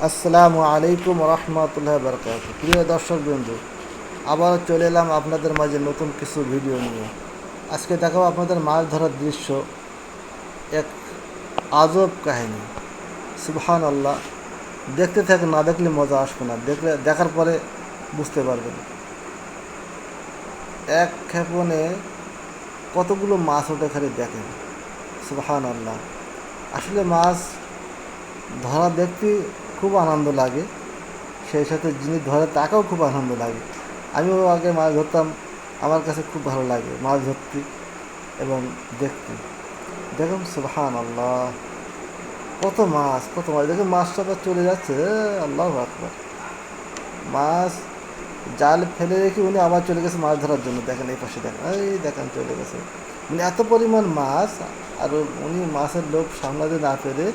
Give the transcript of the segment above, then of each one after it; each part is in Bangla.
আসসালামু আলাইকুম রহমতুল্লাহ বরকাত। প্রিয় দর্শক বন্ধু, আবার চলে এলাম আপনাদের মাঝে নতুন কিছু ভিডিও নিয়ে। আজকে দেখাবো আপনাদের মাছ ধরার দৃশ্য, এক আজব কাহিনী। সুবহান আল্লাহ। দেখতে থাকুন, না দেখলে মজা আসবে না, দেখার পরে বুঝতে পারবেন। এক ক্ষেপণে কতগুলো মাছ ওঠে খালি দেখেন। সুবহান আল্লাহ। আসলে মাছ ধরা দেখতে খুব আনন্দ লাগে, সেই সাথে যিনি ধরে তাকেও খুব আনন্দ লাগে। আমিও আগে মাছ ধরতাম, আমার কাছে খুব ভালো লাগে মাছ ধরতে এবং দেখতে। দেখুন সুবহান আল্লাহ, কত মাছ দেখুন, মাছটা আবার চলে যাচ্ছে। আল্লাহু আকবার। মাছ জাল ফেলে রেখে উনি আবার চলে গেছে মাছ ধরার জন্য। দেখেন এই পাশে, দেখেন এই দেখেন চলে গেছে। মানে এত পরিমাণ মাছ, আর উনি মাছের লোভ সামলাতে না পেরে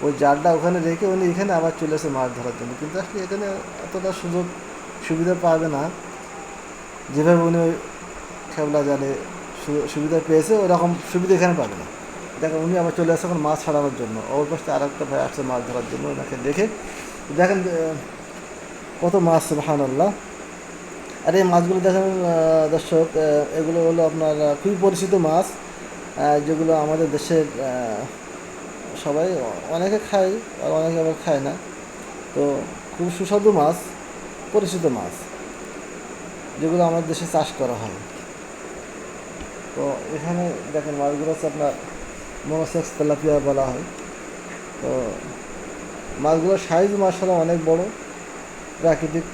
ওই জালটা ওখানে রেখে উনি এখানে আবার চলে এসে মাছ ধরার জন্য। কিন্তু আসলে এখানে এতটা সুবিধা পাবে না যেভাবে উনি ওই খেবলা জালে সুবিধা পেয়েছে, ওরকম সুবিধা এখানে পাবে না। দেখেন উনি আবার চলে আসছে এখন মাছ ছাড়ানোর জন্য। ওর পাশে আর একটা ভাই আসছে মাছ ধরার জন্য, ওনাকে দেখে দেখেন কত মাছ সুবহানাল্লাহ। আর এই মাছগুলো দেখেন দর্শক, এগুলো হলো আপনার খুবই পরিচিত মাছ, যেগুলো আমাদের দেশের সবাই অনেকে খায় আর অনেকে আবার খায় না। তো খুব সুস্বাদু মাছ, পরিচিত মাছ, যেগুলো আমাদের দেশে চাষ করা হয়। তো এখানে দেখেন মাছগুলো হচ্ছে আপনার মনোসেক্স তেলাপিয়া বলা হয়। তো মাছগুলোর সাইজ মাশাআল্লাহ অনেক বড়, প্রাকৃতিক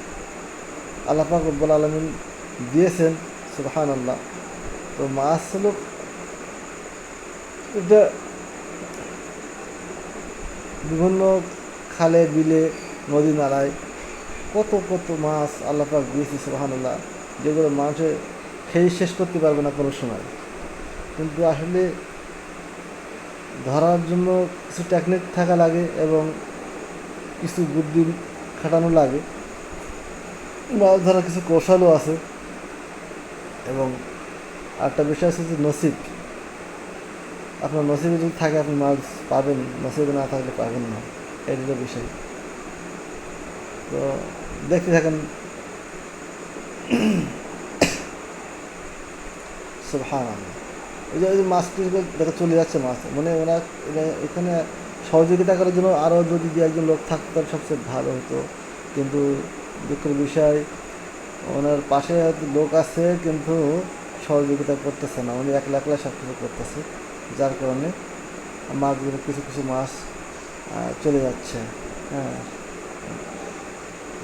আল্লাহ পাক রব্বুল আলামিন দিয়েছেন। সুবহানাল্লাহ। তো মাছ হলো এটা বিভিন্ন খালে বিলে নদী নালায় কত কত মাছ আল্লাহ পাক দিয়েছে সুবহানাল্লাহ, যেগুলো মানুষে খেয়ে শেষ করতে পারবে না কোনো সময়। কিন্তু আসলে ধরার জন্য কিছু টেকনিক থাকা লাগে এবং কিছু বুদ্ধি খাটানো লাগে। মাছ ধরার কিছু কৌশলও আছে এবং আরেকটা বিষয় আছে যে নসিব। আপনার নসিবে যদি থাকে আপনি মাছ পাবেন, নসিবে না থাকলে পাবেন না, এই দুটো বিষয়। তো দেখতে থাকেন। সুবহানাল্লাহ। ওই যে মাছটি দেখা চলে যাচ্ছে মাছ, মানে ওরা এখানে সহযোগিতা করার জন্য আরও যদি দু একজন লোক থাকতো তাহলে সবচেয়ে ভালো হতো। কিন্তু দুঃখের বিষয়, ওনার পাশে হয়তো লোক আছে কিন্তু সহযোগিতা করতেছে না, উনি একলা একলা সব কিছু করতেছে, যার কারণে মাছগুলো কিছু কিছু মাছ চলে যাচ্ছে। হ্যাঁ,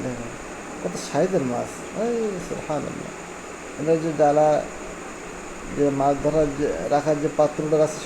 দেখুন কত সাইজের মাছ। এই সুবহানাল্লাহ। এটা যে ডালা, যে মাছ ধরার যে রাখার যে পাত্রটা আছে